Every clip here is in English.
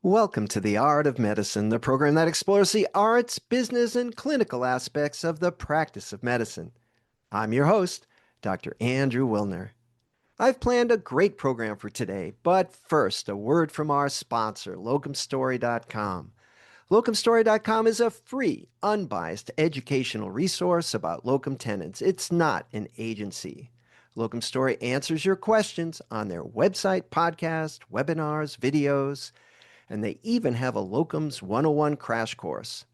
Welcome to The Art of Medicine, the program that explores the arts, business, and clinical aspects of the practice of medicine. I'm your host, Dr. Andrew Wilner. I've planned a great program for today, but first, a word from our sponsor, locumstory.com. Locumstory.com is a free, unbiased educational resource about locum tenens. It's not an agency. Locum Story answers your questions on their website, podcast, webinars, videos, and they even have a Locums 101 crash course.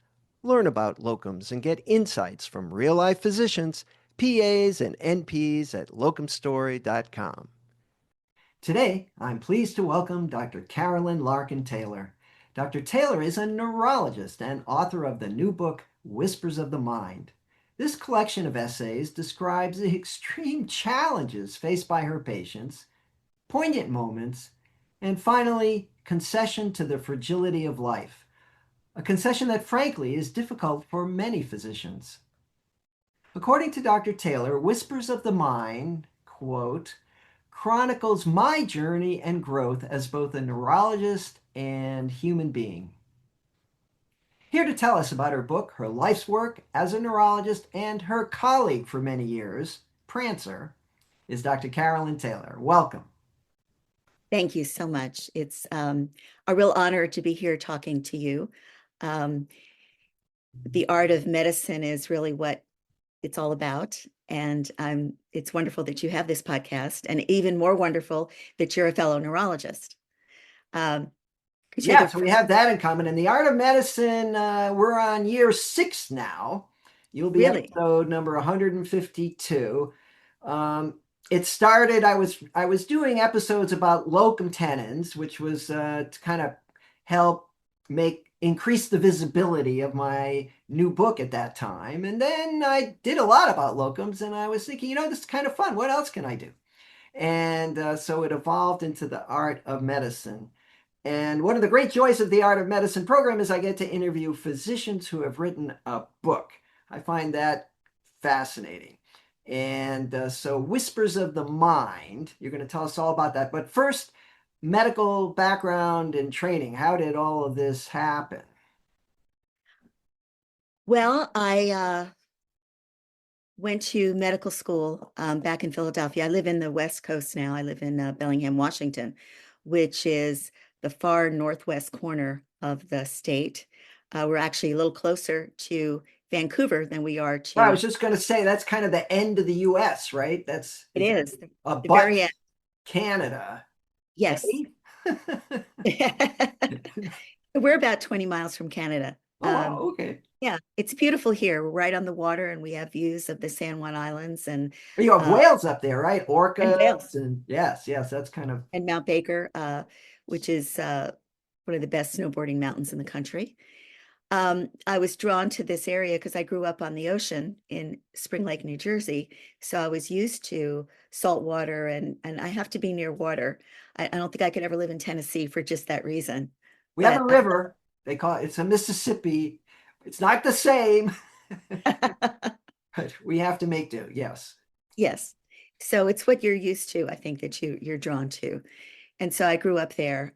Learn about locums and get insights from real-life physicians, PAs, and NPs at locumstory.com. Today, I'm pleased to welcome Dr. Carolyn Larkin Taylor. Dr. Taylor is a neurologist and author of the new book, Whispers of the Mind. This collection of essays describes the extreme challenges faced by her patients, poignant moments, and finally, concession to the fragility of life, a concession that frankly is difficult for many physicians. According to Dr. Taylor, Whispers of the Mind, quote, chronicles my journey and growth as both a neurologist and human being. Here to tell us about her book, her life's work as a neurologist, and her colleague for many years, Prancer, is Dr. Carolyn Taylor. Welcome. Thank you so much. It's a real honor to be here talking to you. The art of medicine is really what it's all about. And it's wonderful that you have this podcast, and even more wonderful that you're a fellow neurologist. So we have that in common. In the art of medicine, we're on year 6 now. You'll be really? Episode number 152. It started, I was doing episodes about locum tenens, which was to kind of help increase the visibility of my new book at that time. And then I did a lot about locums, and I was thinking, this is kind of fun. What else can I do? And so it evolved into the art of medicine. And one of the great joys of the Art of Medicine program is I get to interview physicians who have written a book. I find that fascinating. And so Whispers of the Mind, you're going to tell us all about that. But first, medical background and training. How did all of this happen? Well, I went to medical school back in Philadelphia. I live in the West Coast now. I live in Bellingham, Washington, which is the far northwest corner of the state. We're actually a little closer to Vancouver than we are to. Well, I was just going to say that's kind of the end of the U.S., right? It is a the very end. Canada. Yes. We're about 20 miles from Canada. Oh, wow, okay. Yeah, it's beautiful here. We're right on the water, and we have views of the San Juan Islands. And you have whales up there, right? Orcas. And yes, that's kind of. And Mount Baker, which is one of the best snowboarding mountains in the country. I was drawn to this area because I grew up on the ocean in Spring Lake, New Jersey. So I was used to salt water, and I have to be near water. I don't think I could ever live in Tennessee for just that reason. We have a river. They call it's a Mississippi. It's not the same. But we have to make do. Yes. Yes. So it's what you're used to, I think, that you're drawn to. And so I grew up there.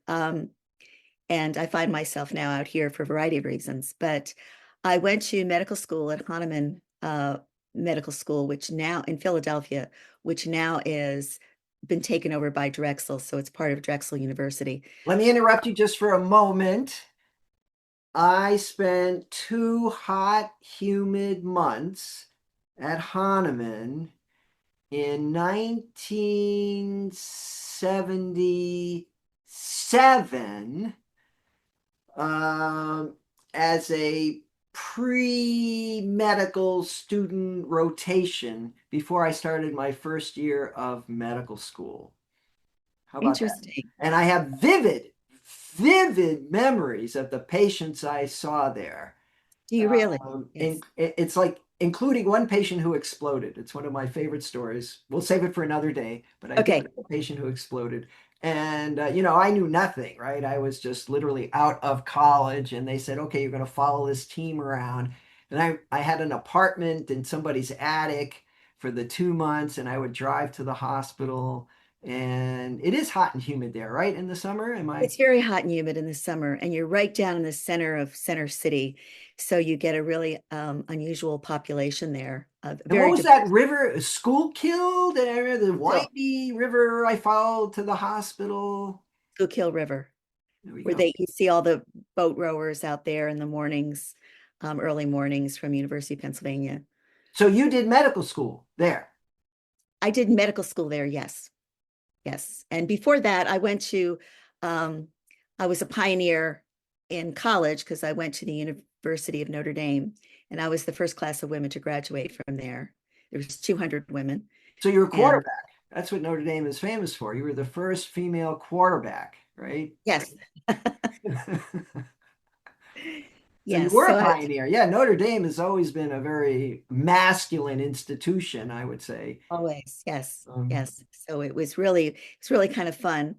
And I find myself now out here for a variety of reasons. But I went to medical school at Hahnemann Medical School, which now in Philadelphia, which now is been taken over by Drexel. So it's part of Drexel University. Let me interrupt you just for a moment. I spent 2 hot, humid months at Hahnemann in 1977 as a pre-medical student rotation before I started my first year of medical school. How about Interesting. that? And I have vivid memories of the patients I saw there. Do you really? Yes. It's like including one patient who exploded. It's one of my favorite stories. We'll save it for another day, but I did a patient who exploded. And, I knew nothing, right? I was just literally out of college, and they said, okay, you're going to follow this team around. And I had an apartment in somebody's attic for the 2 months, and I would drive to the hospital And it is hot and humid there, right? In the summer, am I? It's very hot and humid in the summer, and you're right down in the center of Center City. So you get a really unusual population there, And what very was that diverse. river? Schuylkill? Did I remember the Hill, windy river I followed to the hospital? Schuylkill River, There we where go. you see all the boat rowers out there in the mornings, early mornings from University of Pennsylvania. So you did medical school there. I did medical school there, yes. Yes. And before that, um, I was a pioneer in college because I went to the University of Notre Dame, and I was the first class of women to graduate from there. There was 200 women. So you were a And quarterback. That's what Notre Dame is famous for. You were the first female quarterback, right? yes, So you yes. were a pioneer. Yeah, Notre Dame has always been a very masculine institution, I would say. Always, yes, Um, yes. So it's really kind of fun.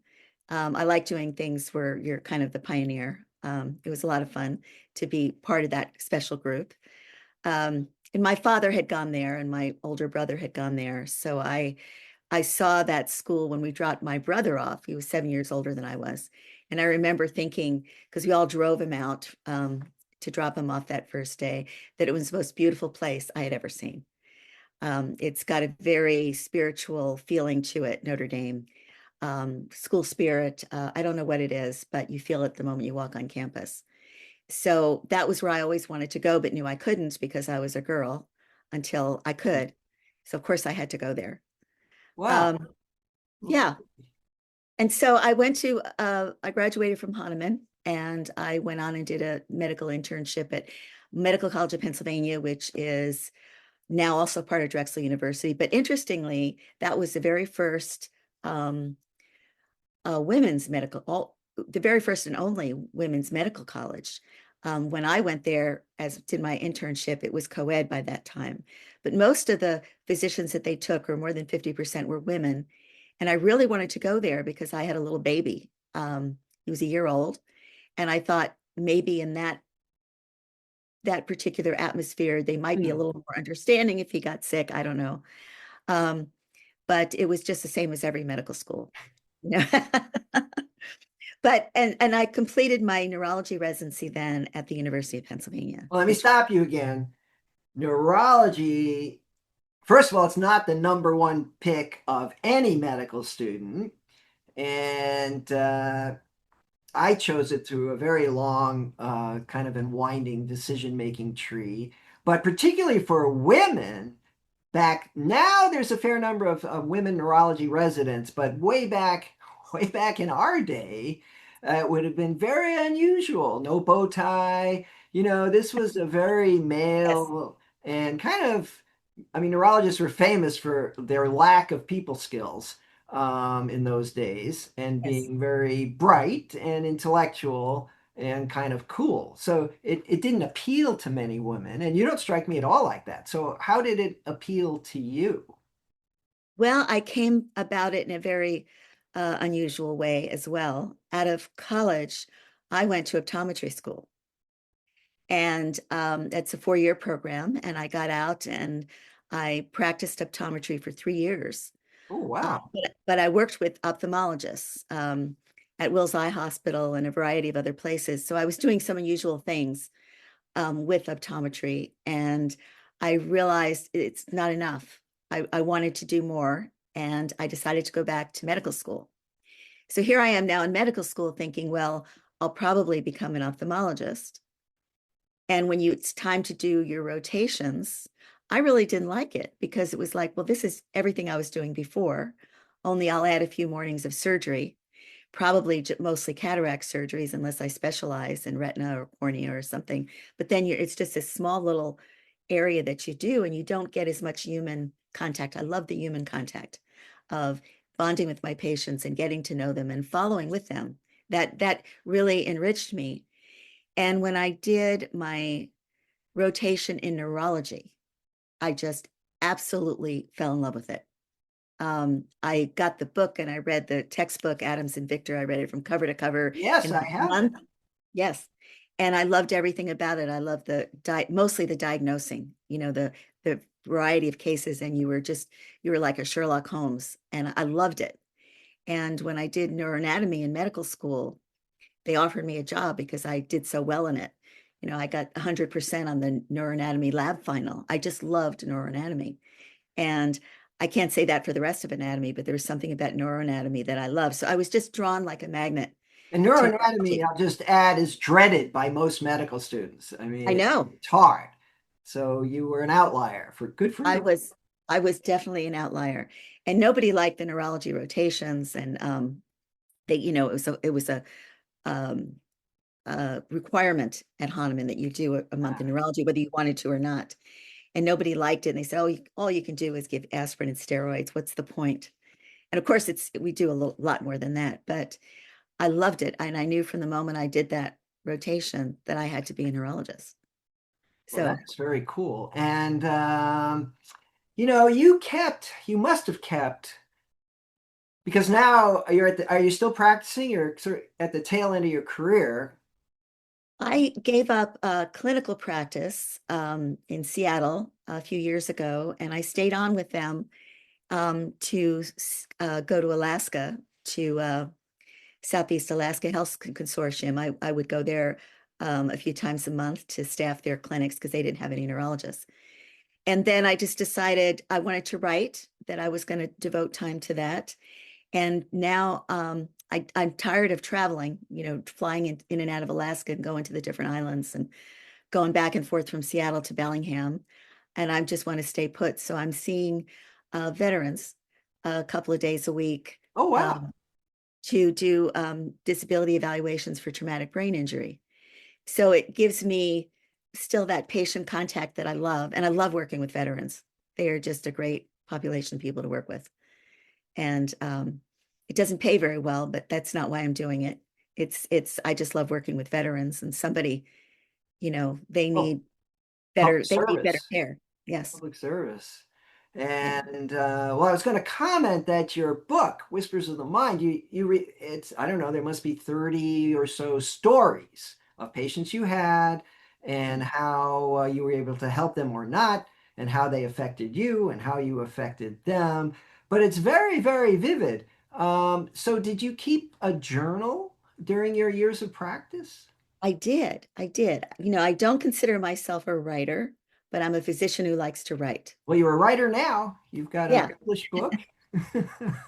I like doing things where you're kind of the pioneer. It was a lot of fun to be part of that special group. And my father had gone there and my older brother had gone there. So I saw that school when we dropped my brother off. He was 7 years older than I was. And I remember thinking, because we all drove him out to drop him off that first day, that it was the most beautiful place I had ever seen. It's got a very spiritual feeling to it, Notre Dame. School spirit, I don't know what it is, but you feel it the moment you walk on campus. So that was where I always wanted to go, but knew I couldn't because I was a girl until I could. So of course I had to go there. wow. Um, Okay. yeah. And so I graduated from Hahnemann and I went on and did a medical internship at Medical College of Pennsylvania, which is now also part of Drexel University. But interestingly, that was the very first um, women's medical, the very first and only women's medical college. When I went there, as did my internship, it was co-ed by that time. But most of the physicians that they took, or more than 50%, were women. And I really wanted to go there because I had a little baby. He was a year old. And I thought maybe in that particular atmosphere, they might be a Hmm. little more understanding if he got sick. I don't know. Um, but it was just the same as every medical school. You know? But and I completed my neurology residency then at the University of Pennsylvania, Well, let me which stop you again. Neurology, first of all, it's not the number one pick of any medical student. And I chose it through a very long, kind of and winding decision-making tree. But particularly for women, back now there's a fair number of women neurology residents, but way back in our day, it would have been very unusual. No bow tie. This was a very yes, male and kind of, I mean, neurologists were famous for their lack of people skills in those days and yes. being very bright and intellectual and kind of cool. So it didn't appeal to many women, and you don't strike me at all like that. So how did it appeal to you? Well, I came about it in a very unusual way as well. Out of college, I went to optometry school, and it's a 4-year program. And I got out and I practiced optometry for 3 years. Oh, wow. But I worked with ophthalmologists at Wills Eye Hospital and a variety of other places. So I was doing some unusual things with optometry, and I realized it's not enough. I wanted to do more, and I decided to go back to medical school. So here I am now in medical school thinking, well, I'll probably become an ophthalmologist. And when it's time to do your rotations, I really didn't like it because it was like, well, this is everything I was doing before, only I'll add a few mornings of surgery, probably mostly cataract surgeries, unless I specialize in retina or cornea or something. But then it's just a small little area that you do, and you don't get as much human contact. I love the human contact of bonding with my patients and getting to know them and following with them. That really enriched me. And when I did my rotation in neurology, I just absolutely fell in love with it. I got the book and I read the textbook, Adams and Victor. I read it from cover to cover Yes, in I about a have it. month. Yes. And I loved everything about it. I loved mostly the diagnosing, the variety of cases. And you were like a Sherlock Holmes. And I loved it. And when I did neuroanatomy in medical school, they offered me a job because I did so well in it. I got 100% on the neuroanatomy lab final. I just loved neuroanatomy. And I can't say that for the rest of anatomy, but there was something about neuroanatomy that I love. So I was just drawn like a magnet And to neuroanatomy, neurology. I'll just add, is dreaded by most medical students. I mean, I know it's hard. So you were an outlier. For good for I you. was I was definitely an outlier, and nobody liked the neurology rotations. And it was um, a requirement at Hahnemann that you do a month in neurology, whether you wanted to or not. And nobody liked it. And they said, "Oh, all you can do is give aspirin and steroids. What's the point?" And of course, we do a lot more than that. But I loved it, and I knew from the moment I did that rotation that I had to be a neurologist. Well, So that's very cool. And you must have kept, because now are you still practicing? You're sort of at the tail end of your career. I gave up clinical practice in Seattle a few years ago, and I stayed on with them to go to Alaska to Southeast Alaska Health Consortium. I would go there a few times a month to staff their clinics because they didn't have any neurologists. And then I just decided I wanted to write, that I was going to devote time to that. And now I'm tired of traveling, flying in and out of Alaska and going to the different islands and going back and forth from Seattle to Bellingham. And I just want to stay put. So I'm seeing veterans a couple of days a week Oh, wow. um, to do disability evaluations for traumatic brain injury. So it gives me still that patient contact that I love. And I love working with veterans. They are just a great population of people to work with. And it doesn't pay very well, but that's not why I'm doing it. I just love working with veterans, and somebody, they Oh, need public they need better service. care. Yes. Public service. Yeah. And well, I was going to comment that your book, Whispers of the Mind, it's, I don't know, there must be 30 or so stories of patients you had and how you were able to help them or not, and how they affected you and how you affected them. But it's very, very vivid. So did you keep a journal during your years of practice? I did. I did. I don't consider myself a writer, but I'm a physician who likes to write. Well, you're a writer now. You've got a Yeah. published book.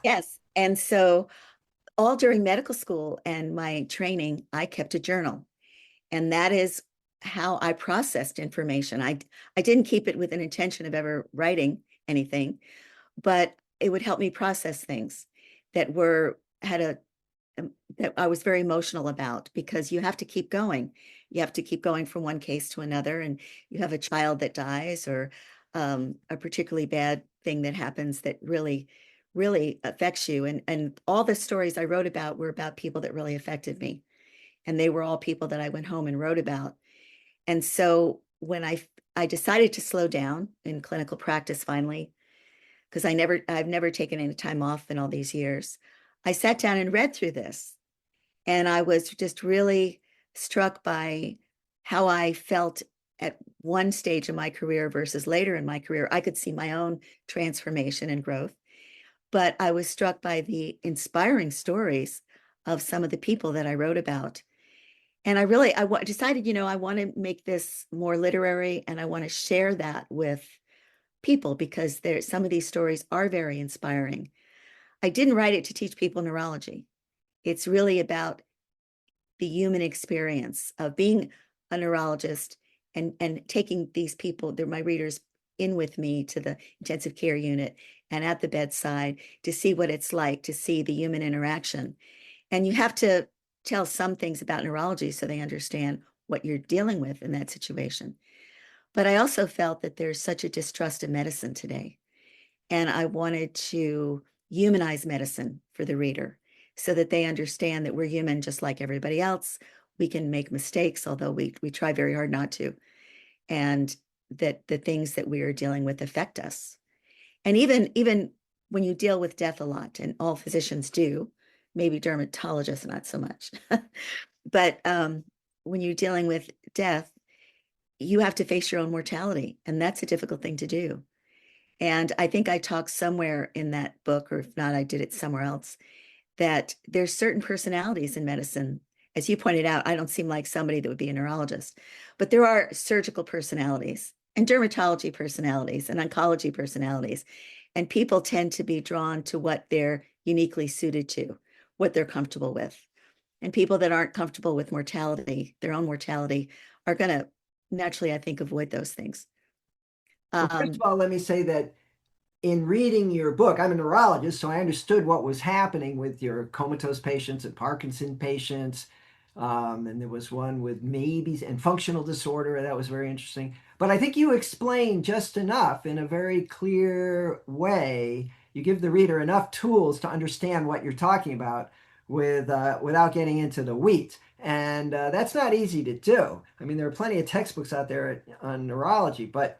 Yes. And so all during medical school and my training, I kept a journal. And that is how I processed information. I didn't keep it with an intention of ever writing anything, but it would help me process things that were had a that I was very emotional about, because you have to keep going. You have to keep going from one case to another, and you have a child that dies, or a particularly bad thing that happens that really, really affects you. And all the stories I wrote about were about people that really affected me, and they were all people that I went home and wrote about. And so when I decided to slow down in clinical practice finally, because I've never taken any time off in all these years, I sat down and read through this, and I was just really struck by how I felt at one stage of my career versus later in my career. I could see my own transformation and growth, but I was struck by the inspiring stories of some of the people that I wrote about. And decided, I want to make this more literary, and I want to share that with people, because some of these stories are very inspiring. I didn't write it to teach people neurology. It's really about the human experience of being a neurologist, and taking these people, they're my readers, in with me to the intensive care unit and at the bedside to see what it's like to see the human interaction. And you have to tell some things about neurology so they understand what you're dealing with in that situation. But I also felt that there's such a distrust of medicine today. And I wanted to humanize medicine for the reader so that they understand that we're human just like everybody else. We can make mistakes, although we try very hard not to. And that the things that we are dealing with affect us. And even when you deal with death a lot, and all physicians do, maybe dermatologists not so much, but when you're dealing with death, you have to face your own mortality, and that's a difficult thing to do. And I think I talked somewhere in that book, or if not, I did it somewhere else, that there's certain personalities in medicine. As you pointed out, I don't seem like somebody that would be a neurologist, but there are surgical personalities and dermatology personalities and oncology personalities. And people tend to be drawn to what they're uniquely suited to, what they're comfortable with. And people that aren't comfortable with mortality, their own mortality, are going to naturally, I think, avoid those things. Well, first of Um, all, let me say that in reading your book, I'm a neurologist, so I understood what was happening with your comatose patients and Parkinson patients. And there was one with maybe and functional disorder. That was very interesting. But I think you explain just enough in a very clear way. You give the reader enough tools to understand what you're talking about without getting into the weeds. And that's not easy to do. I mean, there are plenty of textbooks out there on neurology, but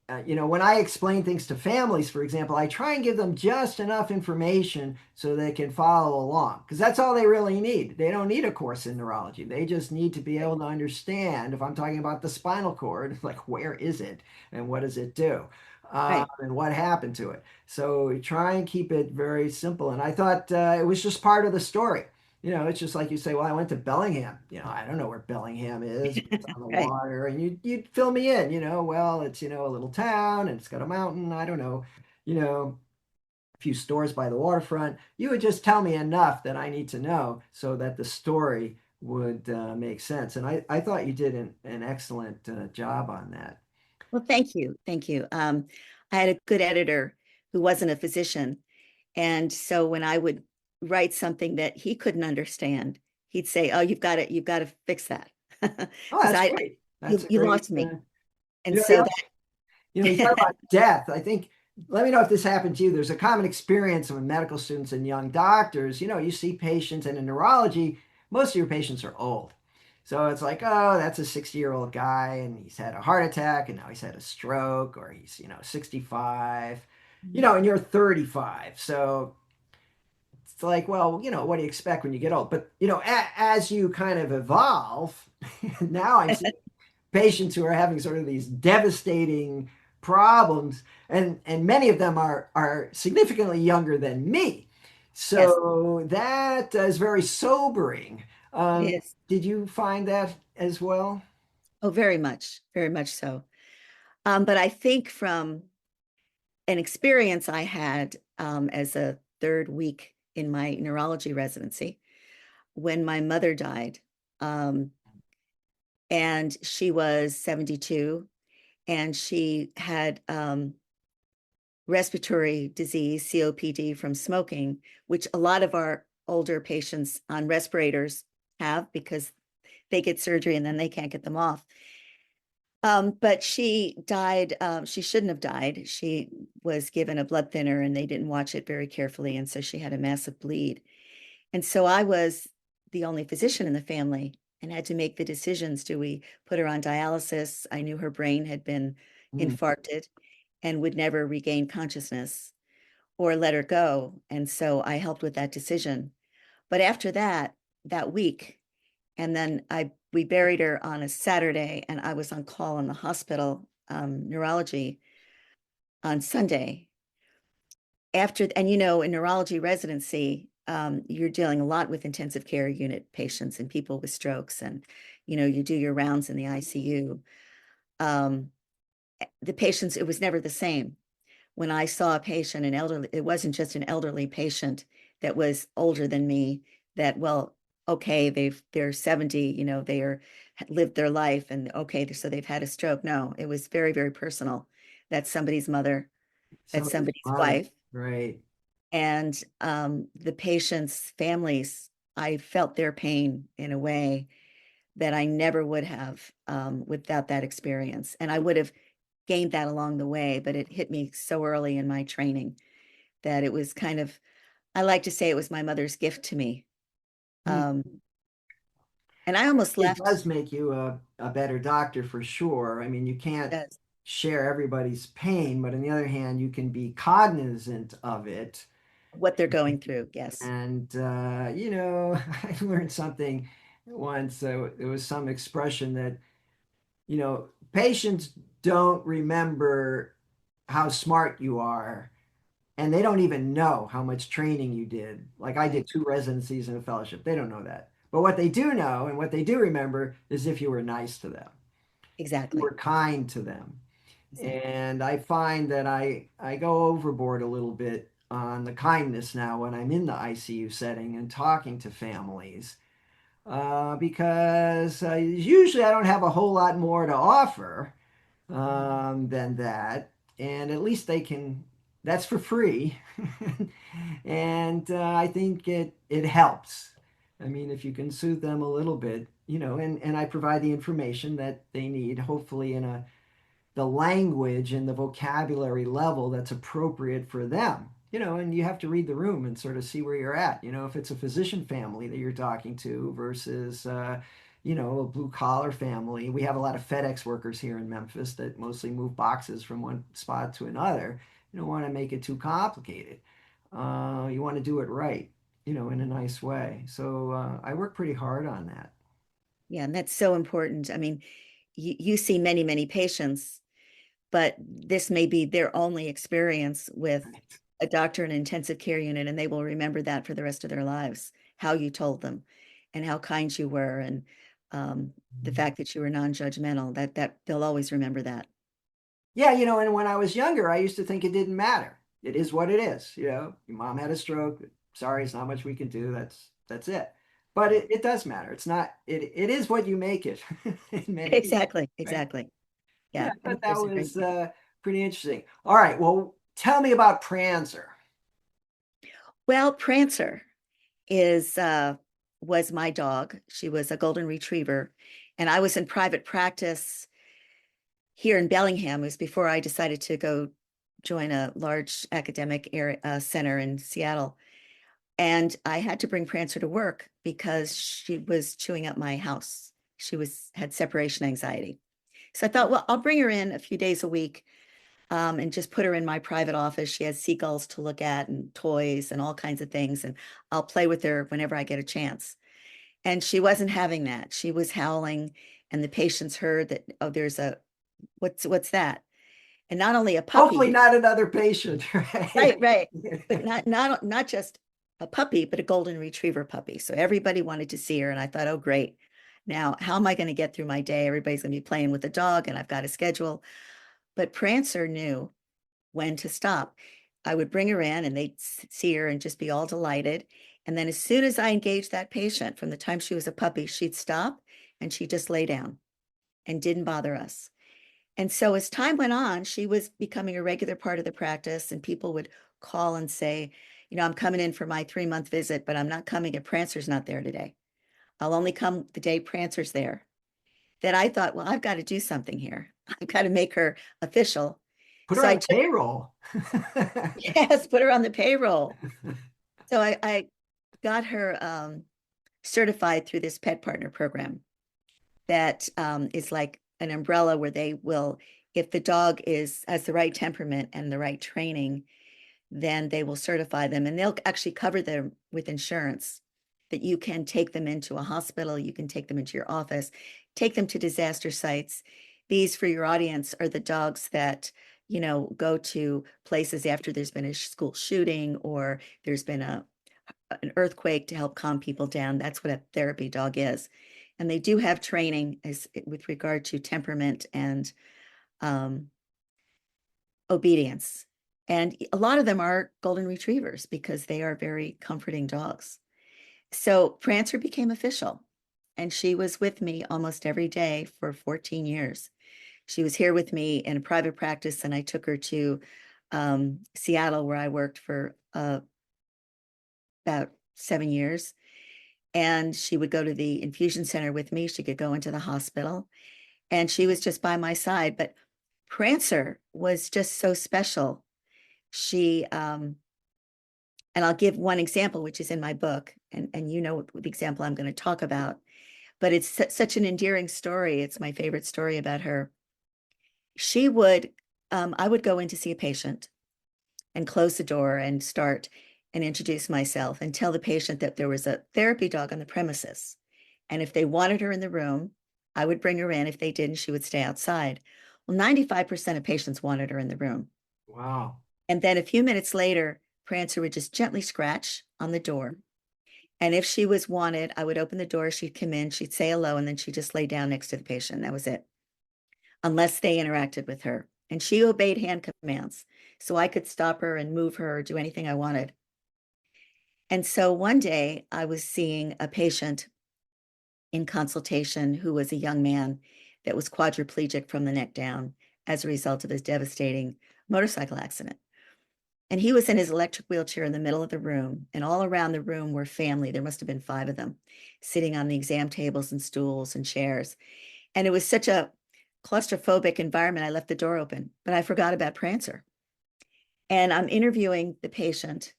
when I explain things to families, for example, I try and give them just enough information so they can follow along because that's all they really need. They don't need a course in neurology. They just need to be able to understand if I'm talking about the spinal cord, like where is it and what does it do right. and what happened to it. So we try and keep it very simple. And I thought it was just part of the story. It's just like you say, well, I went to Bellingham. I don't know where Bellingham is, but it's on the Right. water. And you'd fill me in, well, it's, a little town and it's got a mountain. I don't know, a few stores by the waterfront. You would just tell me enough that I need to know so that the story would make sense. And I thought you did an excellent job on that. Well, thank you. Thank you. I had a good editor who wasn't a physician. And so when I would write something that he couldn't understand, he'd say, "Oh, you've got to fix that." Oh, Because that's great. That's a you great, lost me. you And know, so you talk that about death. I think, let me know if this happened to you. There's a common experience with medical students and young doctors. You see patients, and in neurology, most of your patients are old. So it's like, oh, that's a 60-year-old guy, and he's had a heart attack, and now he's had a stroke, or he's, 65, and you're 35. So it's like, well, what do you expect when you get old? But, as you kind of evolve, now I'm seeing patients who are having sort of these devastating problems, and many of them are significantly younger than me. yes, So that is very sobering. it is. Did you find that as well? Oh, very much so. But I think from an experience I had as a third week in my neurology residency when my mother died. Um, and she was 72 and she had respiratory disease, COPD, from smoking, which a lot of our older patients on respirators have because they get surgery and then they can't get them off. But she died. She shouldn't have died. She was given a blood thinner and they didn't watch it very carefully. And so she had a massive bleed. And so I was the only physician in the family and had to make the decisions. Do we put her on dialysis? I knew her brain had been Mm. infarcted and would never regain consciousness, or let her go. And so I helped with that decision. But after that, that week, and then we buried her on a Saturday, and I was on call in the hospital neurology on Sunday. And in neurology residency, you're dealing a lot with intensive care unit patients and people with strokes, and you do your rounds in the ICU. Um, the patients, it was never the same. When I saw a patient, an elderly, it wasn't just an elderly patient that was older than me, that, well, okay, they're 70, they are lived their life and okay, so they've had a stroke. No, it was very, very personal. That's somebody's mother, that's Somebody's somebody's mother, wife. right? And the patients' families, I felt their pain in a way that I never would have without that experience. And I would have gained that along the way, but it hit me so early in my training that it was kind of, I like to say it was my mother's gift to me. Hmm. Um, and I almost It left. does make you a better doctor for sure. I mean, you can't Yes, share everybody's pain, but on the other hand, you can be cognizant of it. what they're going through. Yes. And, I learned something once. There was some expression that, patients don't remember how smart you are. and they don't even know how much training you did. Like I Right. did 2 residencies and a fellowship. They don't know that. But what they do know and what they do remember is if you were nice to them, you Exactly. were kind to them. Exactly. And I find that I go overboard a little bit on the kindness now when I'm in the ICU setting and talking to families because usually I don't have a whole lot more to offer than that. And at least they can, that's for free. And I think it helps. I mean, if you can soothe them a little bit, and I provide the information that they need, hopefully in the language and the vocabulary level that's appropriate for them. And you have to read the room and sort of see where you're at. If it's a physician family that you're talking to versus, a blue collar family. We have a lot of FedEx workers here in Memphis that mostly move boxes from one spot to another. You don't want to make it too complicated. You want to do it right, in a nice way. So I work pretty hard on that. Yeah, and that's so important. I mean, you see many, many patients, but this may be their only experience with a doctor in an intensive care unit, and they will remember that for the rest of their lives, how you told them and how kind you were, and the fact that you were non-judgmental, that they'll always remember that. Yeah, and when I was younger, I used to think it didn't matter. It is what it is. Your mom had a stroke. Sorry, it's not much we can do. That's it. But it does matter. It's not, it is what you make it in many cases, Exactly, right? exactly. Yeah, Yeah, I I thought think that there's a great was thing. pretty interesting. All right, well, tell me about Prancer. Well, Prancer is was my dog. She was a golden retriever, and I was in private practice here in Bellingham. It was before I decided to go join a large academic area, center in Seattle. And I had to bring Prancer to work because she was chewing up my house. She had separation anxiety. So I thought, well, I'll bring her in a few days a week, and just put her in my private office. She has seagulls to look at and toys and all kinds of things. And I'll play with her whenever I get a chance. And she wasn't having that. She was howling, and the patients heard that, oh, there's a what's that? And not only a Hopefully puppy, not another patient, right? right, right, but not just a puppy, but a golden retriever puppy. So everybody wanted to see her, and I thought, oh, great. Now, how am I going to get through my day? Everybody's going to be playing with the dog, and I've got a schedule. But Prancer knew when to stop. I would bring her in, and they'd see her and just be all delighted. And then as soon as I engaged that patient, from the time she was a puppy, she'd stop and she'd just lay down and didn't bother us. And so as time went on, she was becoming a regular part of the practice, and people would call and say, I'm coming in for my 3-month visit, but I'm not coming if Prancer's not there today. I'll only come the day Prancer's there. Then I thought, well, I've got to do something here. I've got to make her official. Put her So on I the took, payroll. yes, put her on the payroll. So I got her certified through this pet partner program that is like an umbrella where they will, if the dog has the right temperament and the right training, then they will certify them, and they'll actually cover them with insurance, that you can take them into a hospital, you can take them into your office, take them to disaster sites. These, for your audience, are the dogs that go to places after there's been a school shooting or there's been an earthquake, to help calm people down. That's what a therapy dog is. And they do have training with regard to temperament and um, obedience. And a lot of them are golden retrievers because they are very comforting dogs. So Prancer became official, and she was with me almost every day for 14 years. She was here with me in a private practice, and I took her to Seattle, where I worked for about 7 years. And she would go to the infusion center with me. She could go into the hospital, and she was just by my side. But Prancer was just so special. She, and I'll give one example, which is in my book, and the example I'm going to talk about, but it's such an endearing story. It's my favorite story about her. She would, I would go in to see a patient and close the door and start and introduce myself and tell the patient that there was a therapy dog on the premises. And if they wanted her in the room, I would bring her in. If they didn't, she would stay outside. Well, 95% of patients wanted her in the room. Wow. And then a few minutes later, Prancer would just gently scratch on the door. And if she was wanted, I would open the door, she'd come in, she'd say hello, and then she'd just lay down next to the patient. That was it, unless they interacted with her. And she obeyed hand commands. So I could stop her and move her or do anything I wanted. And so one day I was seeing a patient in consultation who was a young man that was quadriplegic from the neck down as a result of his devastating motorcycle accident. And he was in his electric wheelchair in the middle of the room, and all around the room were family. There must have been 5 of them sitting on the exam tables and stools and chairs. And it was such a claustrophobic environment. I left the door open, but I forgot about Prancer. And I'm interviewing the patient,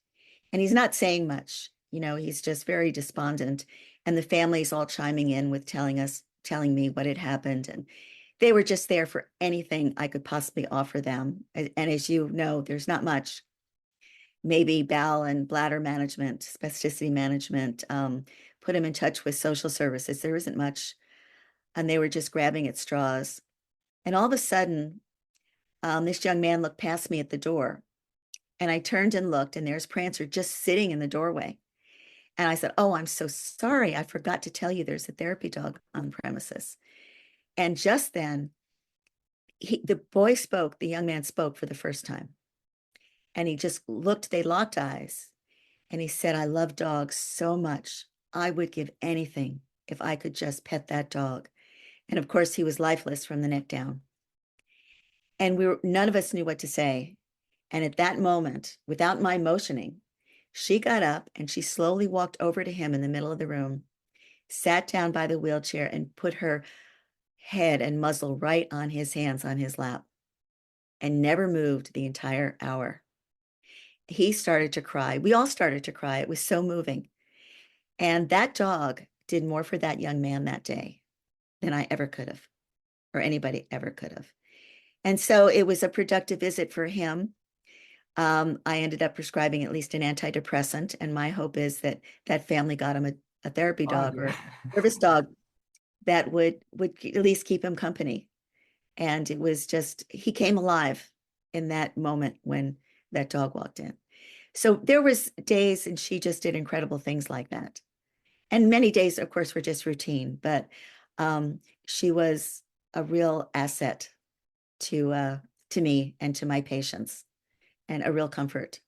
and he's not saying much. He's just very despondent. And the family's all chiming in with telling me what had happened. And they were just there for anything I could possibly offer them. And as you know, there's not much. Maybe bowel and bladder management, spasticity management, put him in touch with social services. There isn't much. And they were just grabbing at straws. And all of a sudden, this young man looked past me at the door. And I turned and looked, and there's Prancer just sitting in the doorway. And I said, "Oh, I'm so sorry. I forgot to tell you there's a therapy dog on premises." And just then, the young man spoke for the first time. And he just looked, they locked eyes. And he said, "I love dogs so much. I would give anything if I could just pet that dog." And of course, he was lifeless from the neck down. And none of us knew what to say. And at that moment, without my motioning, she got up and she slowly walked over to him in the middle of the room, sat down by the wheelchair, and put her head and muzzle right on his hands on his lap, and never moved the entire hour. He started to cry. We all started to cry. It was so moving. And that dog did more for that young man that day than I ever could have, or anybody ever could have. And so it was a productive visit for him. I ended up prescribing at least an antidepressant, and my hope is that that family got him a therapy Oh, dog or yeah. a service dog that would at least keep him company. And it was just, he came alive in that moment when that dog walked in. So there was days, and she just did incredible things like that. And many days, of course, were just routine, but she was a real asset to me and to my patients, and a real comfort.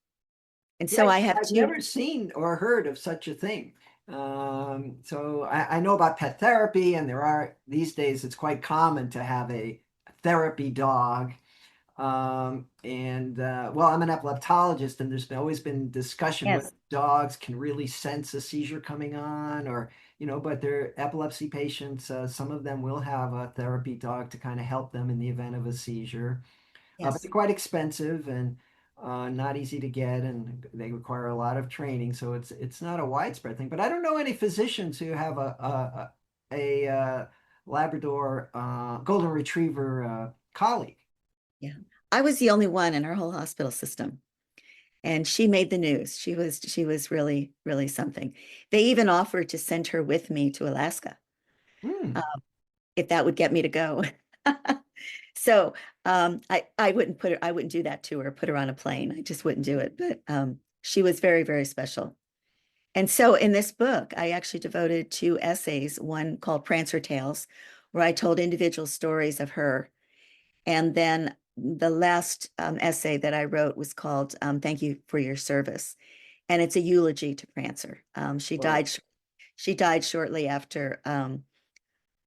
And Yeah, so I have I've two. never seen or heard of such a thing. So I know about pet therapy, and there are these days it's quite common to have a therapy dog. Well, I'm an epileptologist, and always been discussion whether Yes, dogs can really sense a seizure coming on, or but they're epilepsy patients. Some of them will have a therapy dog to kind of help them in the event of a seizure. But yes. they're quite expensive and not easy to get, and they require a lot of training. So it's not a widespread thing. But I don't know any physicians who have a Labrador Golden Retriever colleague. Yeah. I was the only one in her whole hospital system. And she made the news. She was really, really something. They even offered to send her with me to Alaska, Hmm. uh, if that would get me to go. So I wouldn't do that to her, put her on a plane. I just wouldn't do it. But she was very, very special. And so in this book, I actually devoted 2 essays, one called Prancer Tales, where I told individual stories of her. And then the last essay that I wrote was called Thank You for Your Service. And it's a eulogy to Prancer. Well, She died shortly after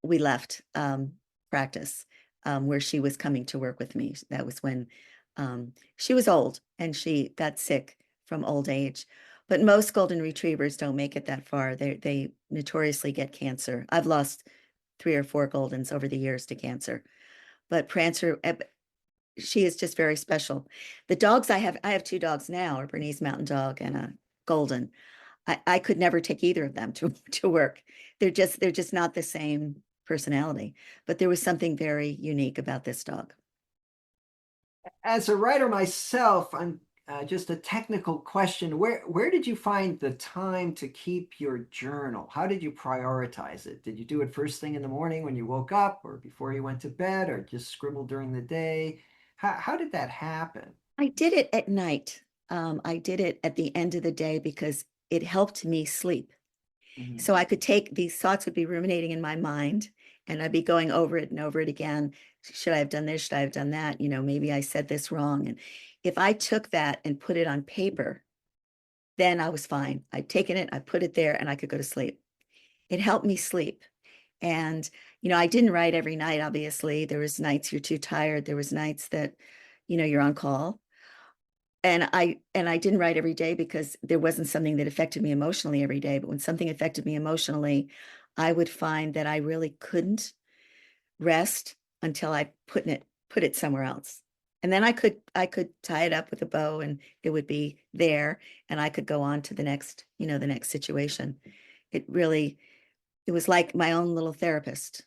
we left practice, where she was coming to work with me. That was when she was old and she got sick from old age. But most golden retrievers don't make it that far. They notoriously get cancer. I've lost 3 or 4 Goldens over the years to cancer. But Prancer, she is just very special. The dogs I have 2 dogs now, a Bernese Mountain Dog and a Golden. I could never take either of them to work. They're just not the same personality. But there was something very unique about this dog. as a writer myself, I'm just a technical question. Where did you find the time to keep your journal? How did you prioritize it? Did you do it first thing in the morning when you woke up, or before you went to bed, or just scribble during the day? How did that happen? I did it at night. I did it at the end of the day because it helped me sleep. Mhm. So I could take these thoughts would be ruminating in my mind and I'd be going over it and over it again. Should I have done this? Should I have done that? Maybe I said this wrong. And if I took that and put it on paper, then I was fine. I'd taken it, I put it there, and I could go to sleep. It helped me sleep. And, I didn't write every night, obviously. There was nights you're too tired. There was nights that, you're on call. And I didn't write every day because there wasn't something that affected me emotionally every day. But when something affected me emotionally, I would find that I really couldn't rest until I put it somewhere else. And then I could tie it up with a bow and it would be there and I could go on to the next situation. It really it was like my own little therapist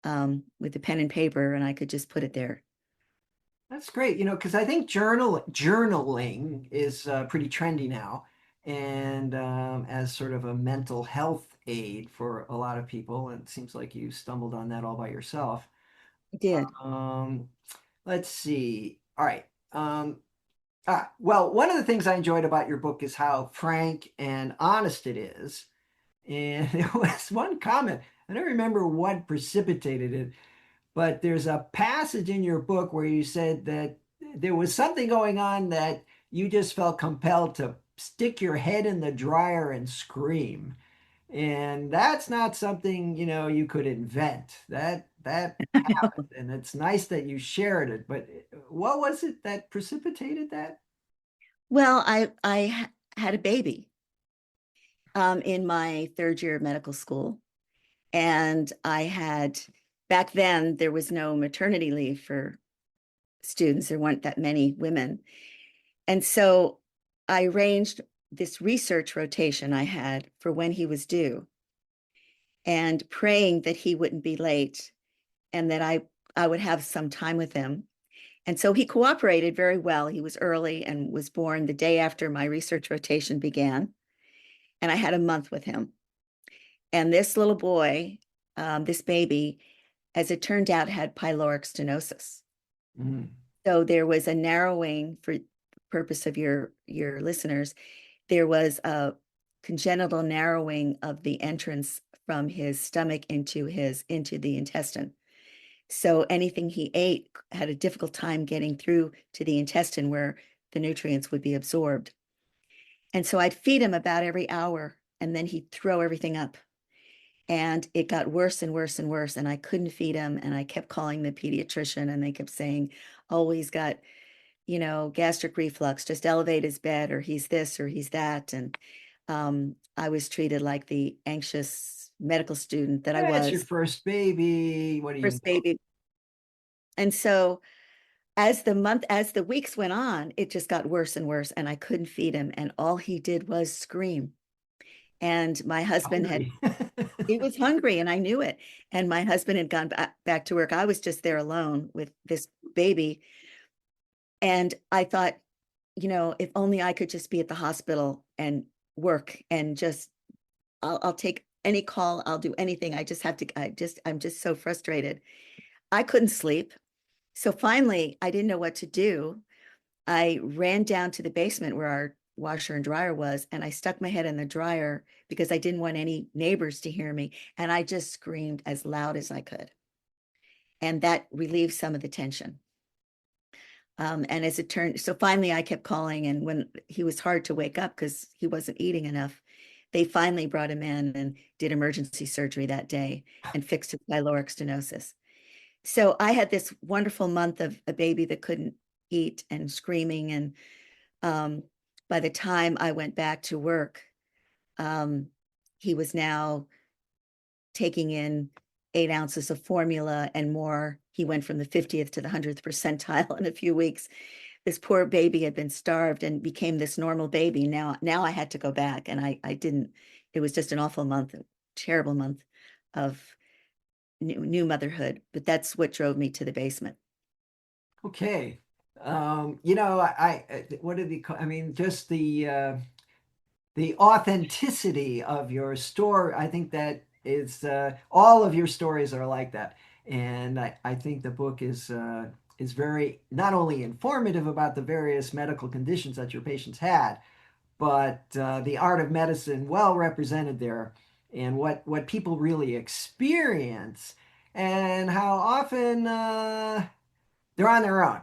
with the pen and paper and I could just put it there. That's great, because I think journaling is pretty trendy now, and as sort of a mental health aid for a lot of people. And it seems like you stumbled on that all by yourself. I did. Um, let's see. All right. Well, one of the things I enjoyed about your book is how frank and honest it is. And there was one comment. I don't remember what precipitated it, but there's a passage in your book where you said that there was something going on that you just felt compelled to stick your head in the dryer and scream. And that's not something, you could invent. That happened, and it's nice that you shared it. But what was it that precipitated that? Well, I had a baby in my third year of medical school. And back then, there was no maternity leave for students. There weren't that many women. And so I arranged this research rotation I had for when he was due and praying that he wouldn't be late and that I would have some time with him. And so he cooperated very well. He was early and was born the day after my research rotation began. And I had a month with him. And this little boy, this baby, as it turned out, had pyloric stenosis. Mm. So there was a narrowing for purpose of your listeners. There was a congenital narrowing of the entrance from his stomach into the intestine. So anything he ate had a difficult time getting through to the intestine where the nutrients would be absorbed. And so I'd feed him about every hour and then he'd throw everything up. And it got worse and worse and worse. And I couldn't feed him. And I kept calling the pediatrician and they kept saying, oh, he's got, gastric reflux, just elevate his bed, or he's this or he's that. And I was treated like the anxious medical student that I Yeah, it's your was, first baby. What do you first know? baby. And so as the weeks went on, it just got worse and worse. And I couldn't feed him. And all he did was scream. And my husband had Hungry. He was hungry and I knew it. And my husband had gone back to work. I was just there alone with this baby. And I thought, if only I could just be at the hospital and work and I'll take any call. I'll do anything. I just have to, I'm just so frustrated. I couldn't sleep. So finally, I didn't know what to do. I ran down to the basement where our washer and dryer was, and I stuck my head in the dryer because I didn't want any neighbors to hear me. And I just screamed as loud as I could. And that relieved some of the tension. And as it turned, so finally I kept calling, and when he was hard to wake up because he wasn't eating enough, they finally brought him in and did emergency surgery that day and fixed his pyloric stenosis. So I had this wonderful month of a baby that couldn't eat and screaming. And um, by the time I went back to work, um, he was now taking in 8 ounces of formula and more. He went from the 50th to the 100th percentile in a few weeks. This poor baby had been starved and became this normal baby. Now I had to go back and I didn't. It was just an awful month, a terrible month of new motherhood. But that's what drove me to the basement. Okay. What did he call? I mean, just the authenticity of your story. I think that is all of your stories are like that, and I think the book is very not only informative about the various medical conditions that your patients had, but the art of medicine well represented there, and what people really experience, and how often they're on their own.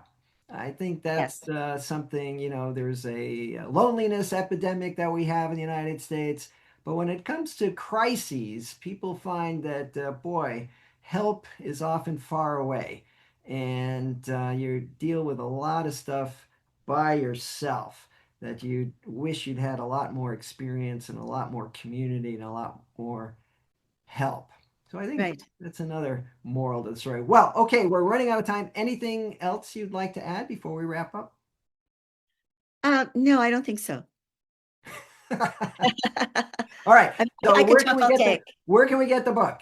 I think that's Yes, something, there's a loneliness epidemic that we have in the United States. But when it comes to crises, people find that, boy, help is often far away. And you deal with a lot of stuff by yourself that you wish you'd had a lot more experience and a lot more community and a lot more help. So I think right. that's another moral to the story. Well, okay, we're running out of time. Anything else you'd like to add before we wrap up? No, I don't think so. All right. I mean, So I could talk all day. where can we get the book?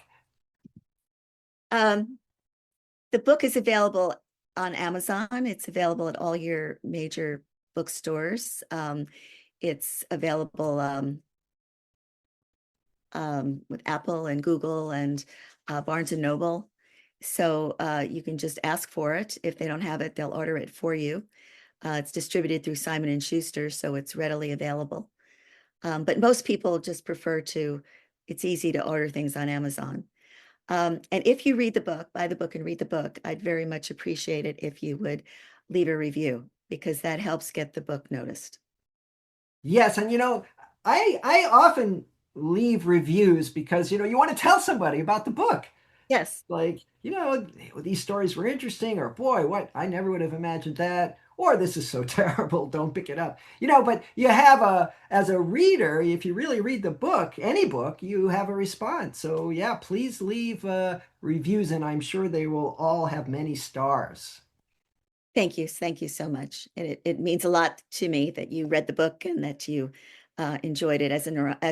Um, the book is available on Amazon. It's available at all your major bookstores. It's available with Apple and Google and Barnes and Noble. So you can just ask for it. If they don't have it, they'll order it for you. It's distributed through Simon and Schuster, so it's readily available. But most people just prefer it's easy to order things on Amazon. And if you read the book, buy the book and read the book, I'd very much appreciate it if you would leave a review, because that helps get the book noticed. Yes, and I often leave reviews because you want to tell somebody about the book. Yes. Like, these stories were interesting, or boy, what, I never would have imagined that, or this is so terrible, don't pick it up. But you have as a reader, if you really read the book, any book, you have a response. So yeah, please leave reviews, and I'm sure they will all have many stars. Thank you. Thank you so much. And it means a lot to me that you read the book and that you enjoyed it as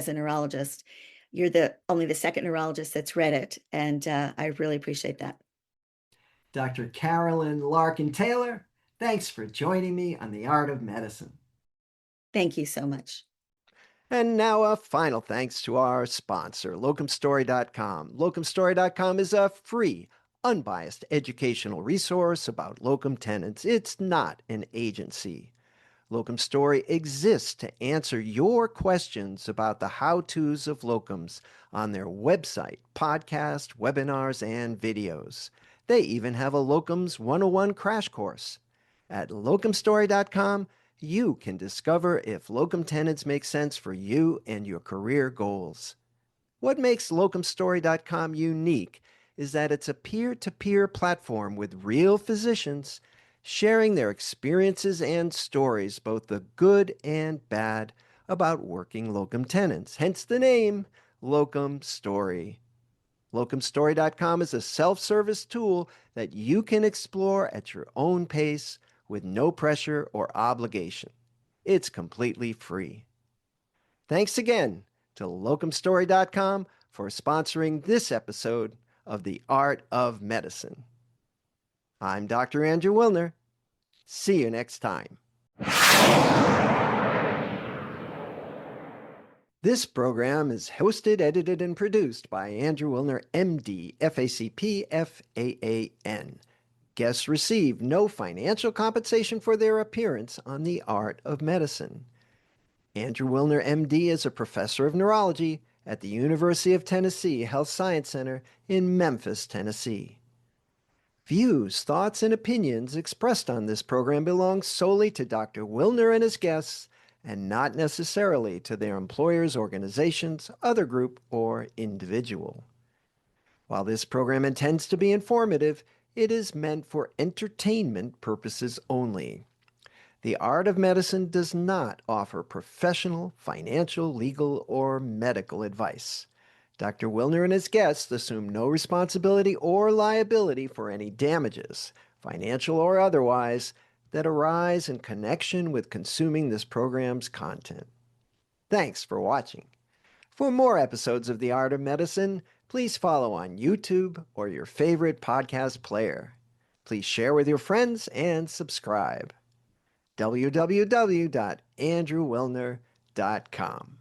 a neurologist. You're only the second neurologist that's read it, and I really appreciate that. Dr. Carolyn Larkin Taylor, thanks for joining me on The Art of Medicine. Thank you so much. And now a final thanks to our sponsor, locumstory.com. Locumstory.com is a free, unbiased educational resource about locum tenens. It's not an agency. Locum Story exists to answer your questions about the how-tos of locums on their website, podcast, webinars, and videos. They even have a Locums 101 crash course. At locumstory.com, you can discover if locum tenens make sense for you and your career goals. What makes locumstory.com unique is that it's a peer-to-peer platform with real physicians sharing their experiences and stories, both the good and bad, about working locum tenens. Hence the name, Locum Story. Locumstory.com is a self-service tool that you can explore at your own pace with no pressure or obligation. It's completely free. Thanks again to locumstory.com for sponsoring this episode of The Art of Medicine. I'm Dr. Andrew Wilner. See you next time. This program is hosted, edited, and produced by Andrew Wilner, MD, FACP, FAAN. Guests receive no financial compensation for their appearance on The Art of Medicine. Andrew Wilner, MD, is a professor of neurology at the University of Tennessee Health Science Center in Memphis, Tennessee. Views, thoughts, and opinions expressed on this program belong solely to Dr. Wilner and his guests and not necessarily to their employers, organizations, other group, or individual. While this program intends to be informative, it is meant for entertainment purposes only. The Art of Medicine does not offer professional, financial, legal, or medical advice. Dr. Wilner and his guests assume no responsibility or liability for any damages, financial or otherwise, that arise in connection with consuming this program's content. Thanks for watching. For more episodes of The Art of Medicine, please follow on YouTube or your favorite podcast player. Please share with your friends and subscribe. www.andrewwilner.com